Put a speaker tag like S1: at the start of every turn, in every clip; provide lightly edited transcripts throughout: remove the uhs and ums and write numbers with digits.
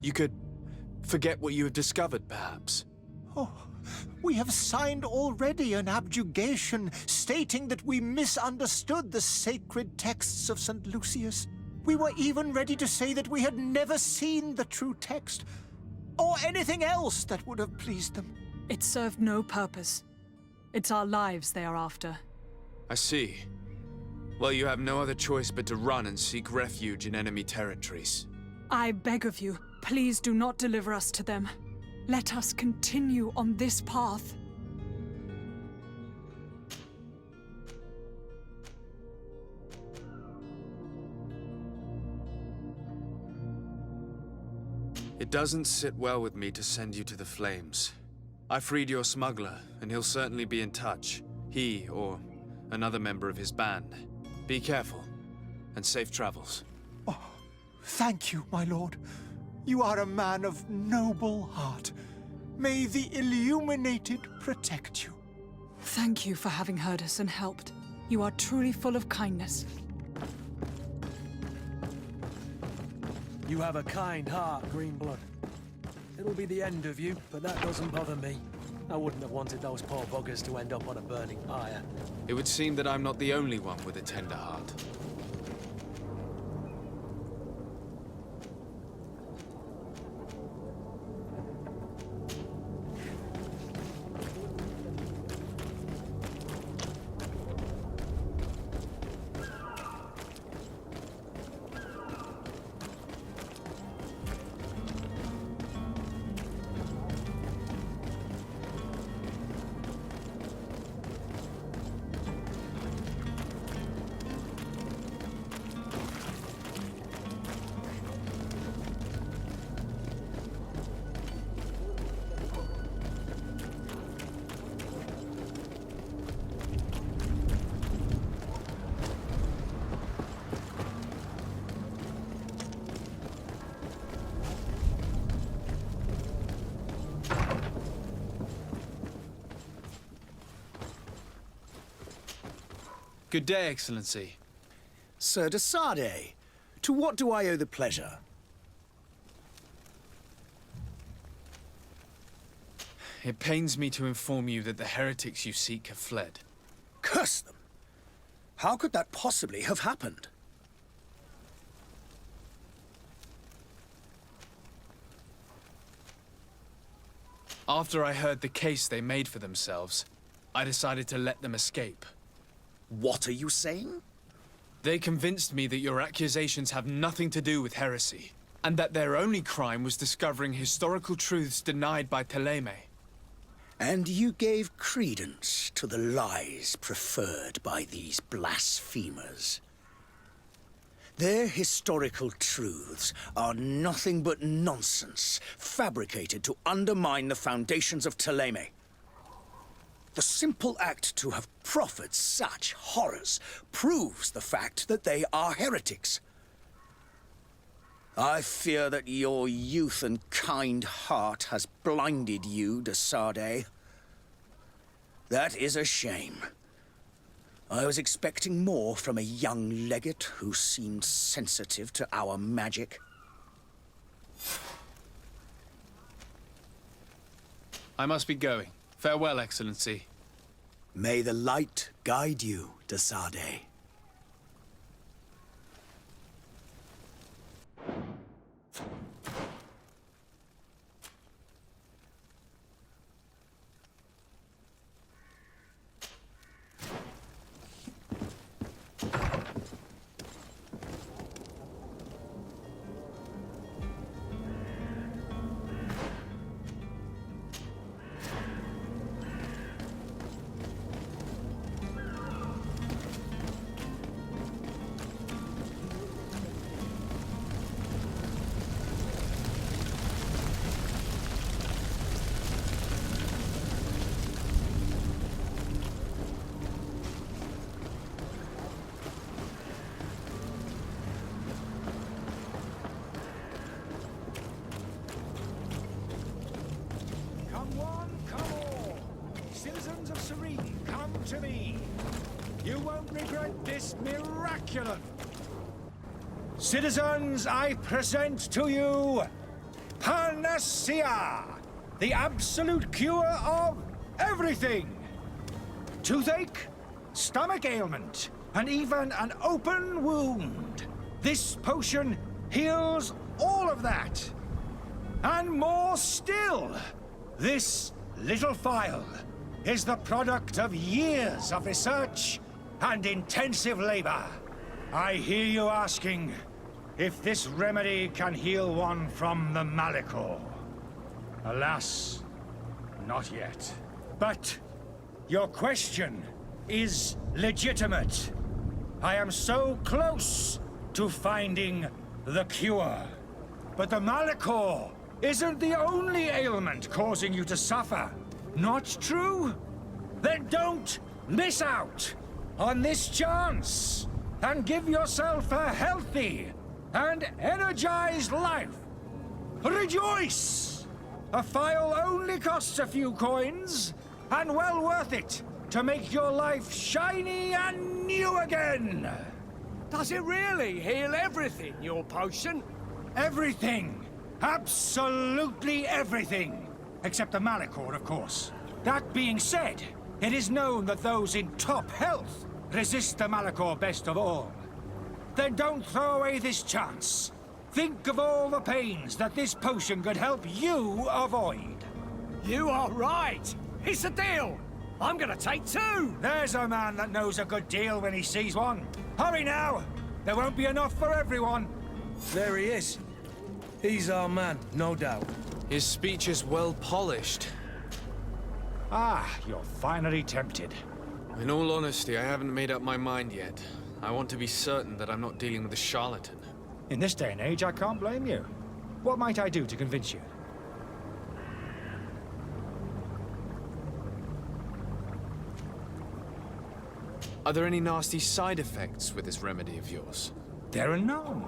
S1: You could forget what you have discovered, perhaps.
S2: Oh, we have signed already an abjugation stating that we misunderstood the sacred texts of St. Lucius. We were even ready to say that we had never seen the true text, or anything else that would have pleased them.
S3: It served no purpose. It's our lives they are after.
S1: I see. Well, you have no other choice but to run and seek refuge in enemy territories.
S3: I beg of you, please do not deliver us to them. Let us continue on this path.
S1: It doesn't sit well with me to send you to the flames. I freed your smuggler, and he'll certainly be in touch. He, or another member of his band. Be careful, and safe travels.
S2: Oh, thank you, my lord. You are a man of noble heart. May the Illuminated protect you.
S3: Thank you for having heard us and helped. You are truly full of kindness.
S4: You have a kind heart, Greenblood. It'll be the end of you, but that doesn't bother me. I wouldn't have wanted those poor buggers to end up on a burning pyre.
S1: It would seem that I'm not the only one with a tender heart. Good day, Excellency.
S5: Sir de Sardet, to what do I owe the pleasure?
S1: It pains me to inform you that the heretics you seek have fled.
S5: Curse them! How could that possibly have happened?
S1: After I heard the case they made for themselves, I decided to let them escape.
S5: What are you saying?
S1: They convinced me that your accusations have nothing to do with heresy, and that their only crime was discovering historical truths denied by Thélème.
S5: And you gave credence to the lies preferred by these blasphemers. Their historical truths are nothing but nonsense, fabricated to undermine the foundations of Thélème. The simple act to have proffered such horrors proves the fact that they are heretics. I fear that your youth and kind heart has blinded you, de Sardet. That is a shame. I was expecting more from a young legate who seemed sensitive to our magic.
S1: I must be going. Farewell, Excellency.
S5: May the light guide you, de Sardet.
S6: To me. You won't regret this miraculous. Citizens, I present to you panacea! The absolute cure of everything! Toothache, stomach ailment, and even an open wound. This potion heals all of that. And more still, this little phial is the product of years of research and intensive labor. I hear you asking if this remedy can heal one from the Malachor. Alas, not yet. But your question is legitimate. I am so close to finding the cure. But the Malachor isn't the only ailment causing you to suffer. Not true? Then don't miss out on this chance and give yourself a healthy and energized life. Rejoice! A phial only costs a few coins, and well worth it to make your life shiny and new again.
S7: Does it really heal everything, your potion?
S6: Everything. Absolutely everything. Except the Malachor, of course. That being said, it is known that those in top health resist the Malachor best of all. Then don't throw away this chance. Think of all the pains that this potion could help you avoid.
S7: You are right. It's a deal. I'm gonna take two.
S6: There's a man that knows a good deal when he sees one. Hurry now. There won't be enough for everyone.
S4: There he is. He's our man, no doubt.
S1: His speech is well polished.
S6: Ah, you're finally tempted.
S1: In all honesty, I haven't made up my mind yet. I want to be certain that I'm not dealing with a charlatan.
S6: In this day and age, I can't blame you. What might I do to convince you?
S1: Are there any nasty side effects with this remedy of yours?
S6: There are none.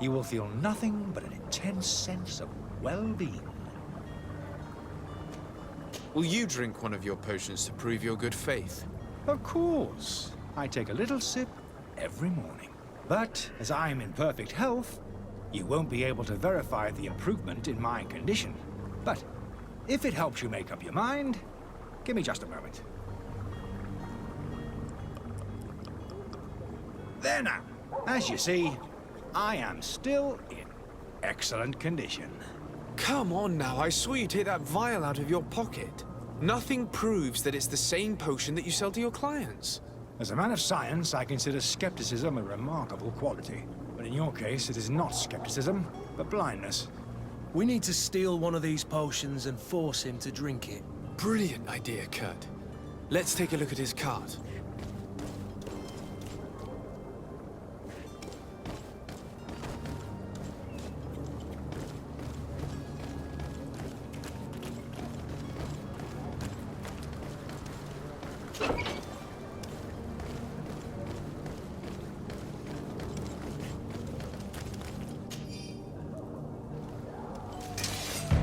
S6: You will feel nothing but an intense sense of well-being.
S1: Will you drink one of your potions to prove your good faith?
S6: Of course. I take a little sip every morning. But as I'm in perfect health, you won't be able to verify the improvement in my condition. But if it helps you make up your mind, give me just a moment. There now. As you see, I am still in excellent condition.
S1: Come on now, I saw you take that vial out of your pocket. Nothing proves that it's the same potion that you sell to your clients.
S6: As a man of science, I consider skepticism a remarkable quality. But in your case, it is not skepticism, but blindness.
S4: We need to steal one of these potions and force him to drink it.
S1: Brilliant idea, Kurt. Let's take a look at his cart.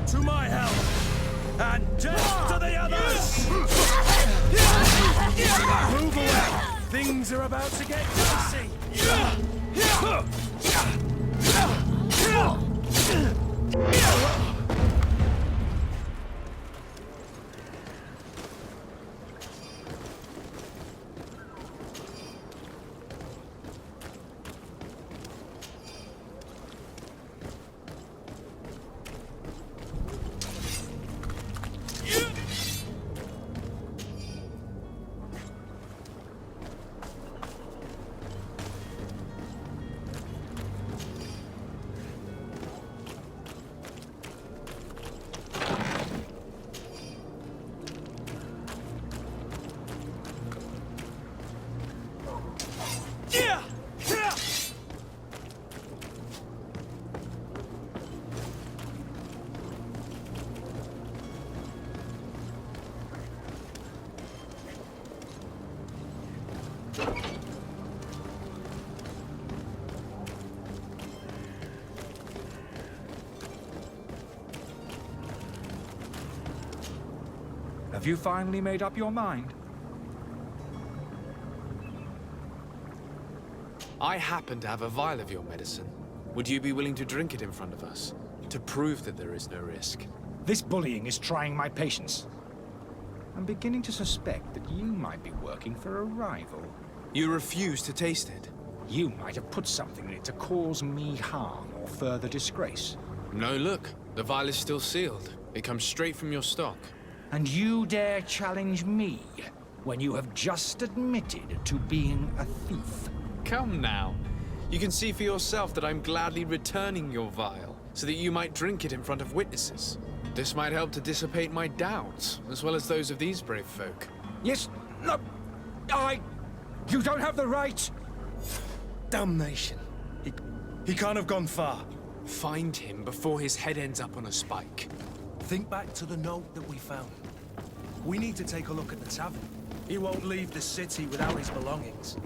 S4: To my help! And death to the others! Move away! Things are about to get dicey!
S6: Have you finally made up your mind?
S1: I happen to have a vial of your medicine. Would you be willing to drink it in front of us? to prove that there is no risk.
S6: This bullying is trying my patience. I'm beginning to suspect that you might be working for a rival.
S1: You refuse to taste it.
S6: You might have put something in it to cause me harm or further disgrace.
S1: No, look. The vial is still sealed. It comes straight from your stock.
S6: And you dare challenge me when you have just admitted to being a thief?
S1: Come now. You can see for yourself that I'm gladly returning your vial, so that you might drink it in front of witnesses. This might help to dissipate my doubts, as well as those of these brave folk.
S6: Yes, no, You don't have the right!
S4: Damnation. He can't have gone far.
S1: Find him before his head ends up on a spike.
S4: Think back to the note that we found. We need to take a look at the tavern. He won't leave the city without his belongings.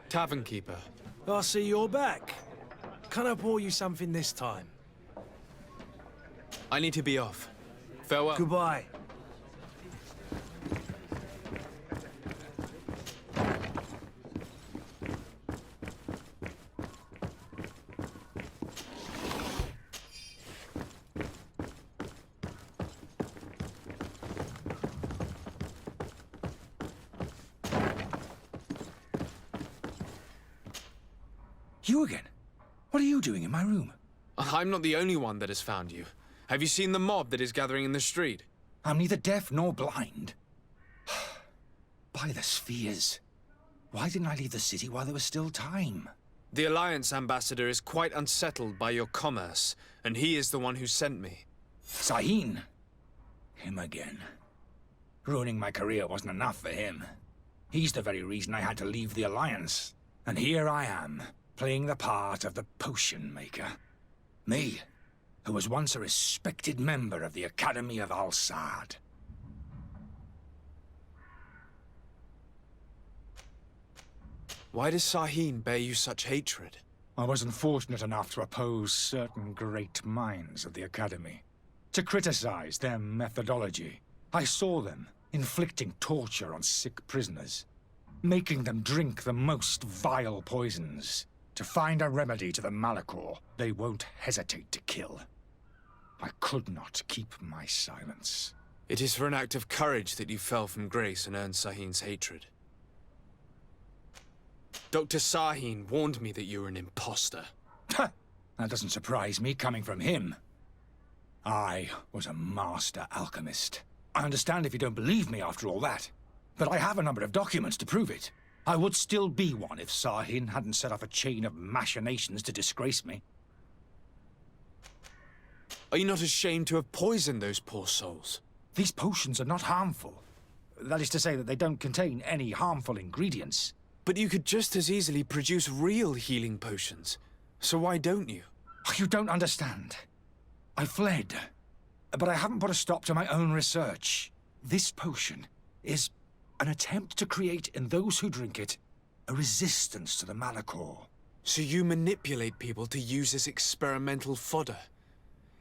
S1: Tavern keeper.
S4: I see you're back. Can I pour you something this time?
S1: I need to be off. Farewell.
S4: Goodbye.
S6: You again? What are you doing in my room?
S1: I'm not the only one that has found you. Have you seen the mob that is gathering in the street?
S6: I'm neither deaf nor blind. By the spheres. Why didn't I leave the city while there was still time?
S1: The Alliance ambassador is quite unsettled by your commerce, and he is the one who sent me.
S6: Sahin. Him again. Ruining my career wasn't enough for him. He's the very reason I had to leave the Alliance. And here I am, playing the part of the potion maker. Me, who was once a respected member of the Academy of Al-Sad.
S1: Why does Sahin bear you such hatred?
S6: I wasn't fortunate enough to oppose certain great minds of the Academy. To criticize their methodology. I saw them inflicting torture on sick prisoners. Making them drink the most vile poisons. To find a remedy to the Malachor they won't hesitate to kill. I could not keep my silence.
S1: It is for an act of courage that you fell from grace and earned Sahin's hatred. Dr. Sahin warned me that you were an imposter.
S6: That doesn't surprise me coming from him. I was a master alchemist. I understand if you don't believe me after all that. But I have a number of documents to prove it. I would still be one if Sahin hadn't set off a chain of machinations to disgrace me.
S1: Are you not ashamed to have poisoned those poor souls?
S6: These potions are not harmful. That is to say that they don't contain any harmful ingredients.
S1: But you could just as easily produce real healing potions. So why don't you?
S6: You don't understand. I fled. But I haven't put a stop to my own research. This potion is an attempt to create in those who drink it a resistance to the Malachor.
S1: So you manipulate people to use as experimental fodder?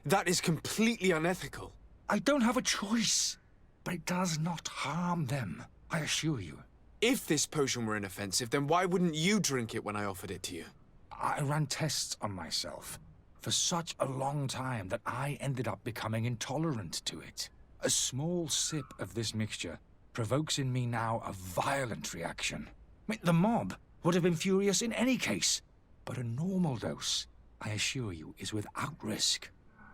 S1: That is completely unethical.
S6: I don't have a choice, but it does not harm them, I assure you.
S1: If this potion were inoffensive, then why wouldn't you drink it when I offered it to you?
S6: I ran tests on myself for such a long time that I ended up becoming intolerant to it. A small sip of this mixture provokes in me now a violent reaction. The mob would have been furious in any case, but a normal dose, I assure you, is without risk.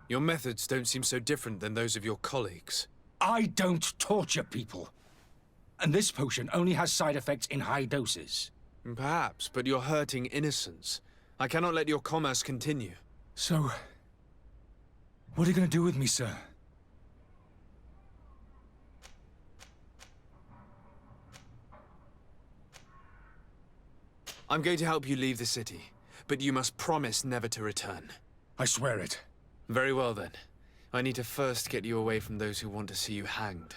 S1: Your methods don't seem so different than those of your colleagues.
S6: I don't torture people. And this potion only has side effects in high doses.
S1: Perhaps, but you're hurting innocents. I cannot let your commerce continue.
S6: So, what are you going to do with me, sir?
S1: I'm going to help you leave the city, but you must promise never to return.
S6: I swear it.
S1: Very well then. I need to first get you away from those who want to see you hanged.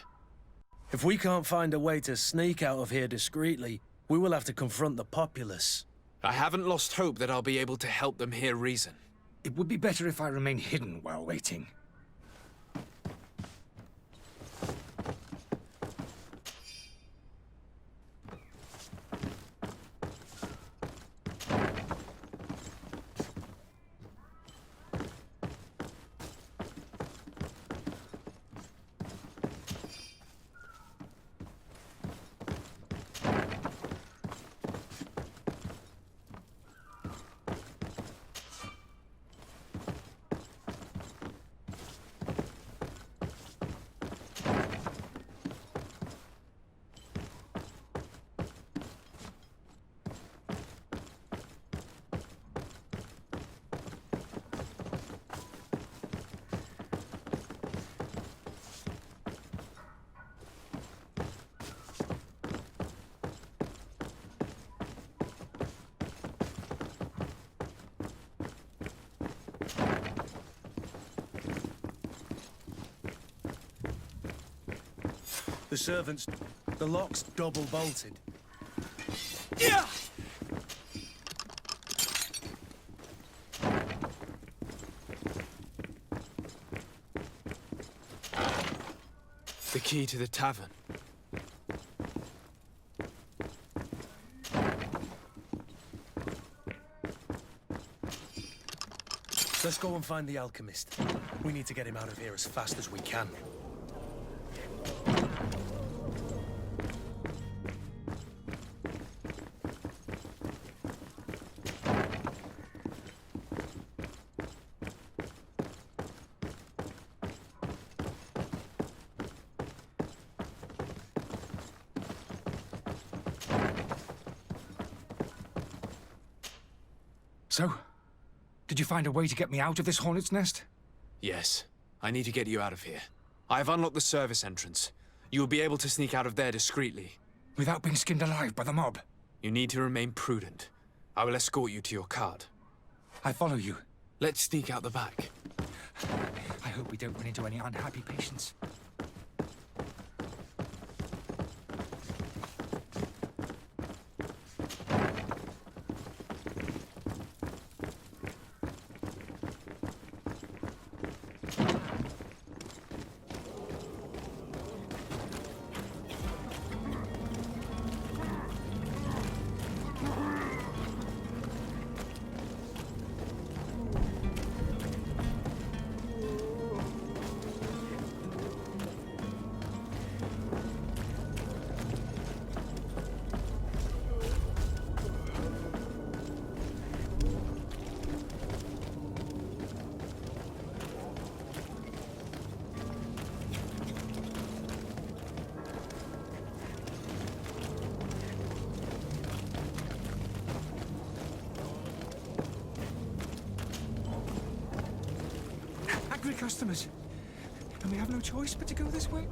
S4: If we can't find a way to sneak out of here discreetly, we will have to confront the populace.
S1: I haven't lost hope that I'll be able to help them hear reason.
S6: It would be better if I remain hidden while waiting.
S4: The servants... the lock's double bolted.
S1: The key to the tavern.
S4: Let's go and find the alchemist. We need to get him out of here as fast as we can.
S6: So, did you find a way to get me out of this hornet's nest?
S1: Yes. I need to get you out of here. I have unlocked the service entrance. You will be able to sneak out of there discreetly.
S6: Without being skinned alive by the mob?
S1: You need to remain prudent. I will escort you to your cart.
S6: I follow you.
S1: Let's sneak out the back.
S6: I hope we don't run into any unhappy patients. Angry customers. And we have no choice but to go this way.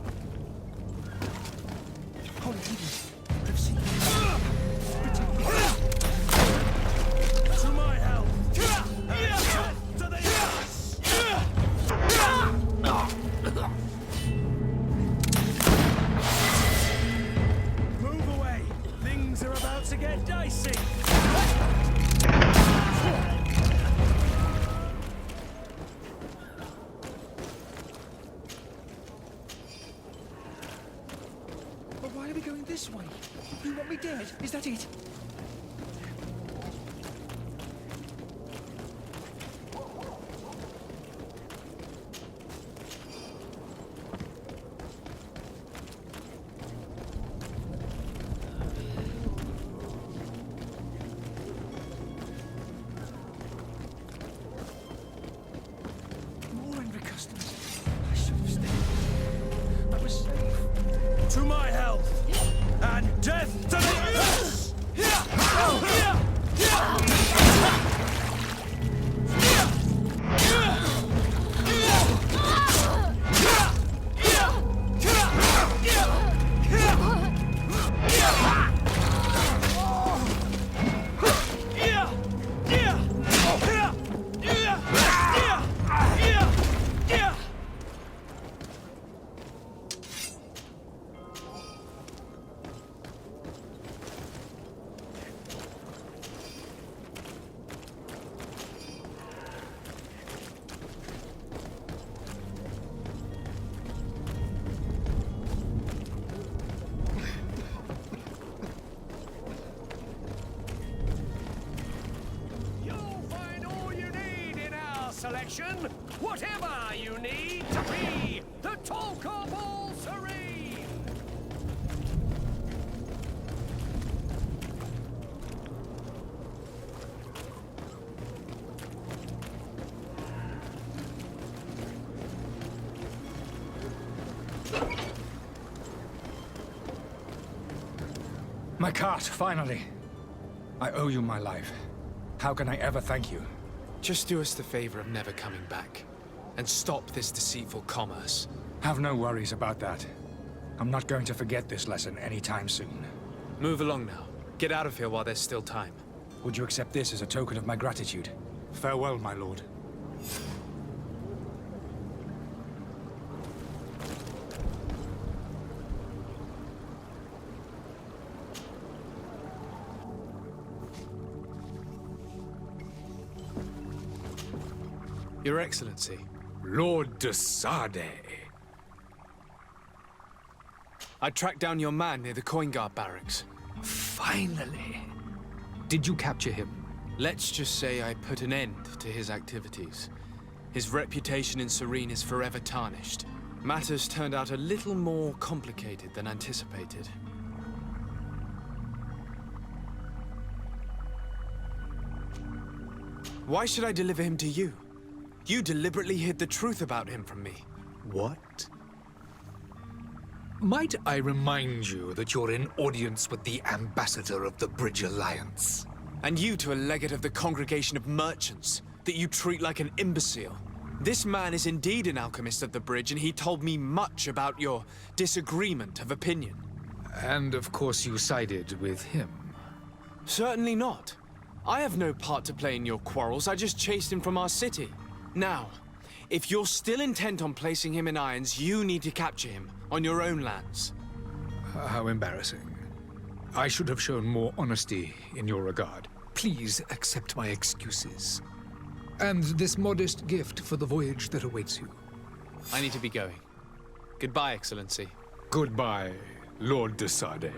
S6: Holy heavens. I've seen
S4: To my help! To the ass! Move away! Things are about to get dicey!
S6: But why are we going this way? You want me dead? Is that it? More angry customers. I should have stayed. I was safe.
S4: To my health!
S7: Death to the... Selection, whatever you need to be the talk of all serene.
S6: My cart, finally. I owe you my life. How can I ever thank you?
S1: Just do us the favor of never coming back. And stop this deceitful commerce.
S6: Have no worries about that. I'm not going to forget this lesson anytime soon.
S1: Move along now. Get out of here while there's still time.
S6: Would you accept this as a token of my gratitude? Farewell, my lord.
S1: Your Excellency.
S8: Lord de Sade.
S1: I tracked down your man near the coin guard barracks.
S8: Finally. Did you capture him?
S1: Let's just say I put an end to his activities. His reputation in Serene is forever tarnished. Matters turned out a little more complicated than anticipated. Why should I deliver him to you? You deliberately hid the truth about him from me.
S8: What? Might I remind you that you're in audience with the ambassador of the Bridge Alliance?
S1: And you to a legate of the Congregation of Merchants, that you treat like an imbecile. This man is indeed an alchemist of the Bridge, and he told me much about your disagreement of opinion.
S8: And of course you sided with him.
S1: Certainly not. I have no part to play in your quarrels. I just chased him from our city. Now, if you're still intent on placing him in irons, you need to capture him on your own lands.
S8: How embarrassing. I should have shown more honesty in your regard. Please accept my excuses. And this modest gift for the voyage that awaits you.
S1: I need to be going. Goodbye, Excellency.
S8: Goodbye, Lord de Sade.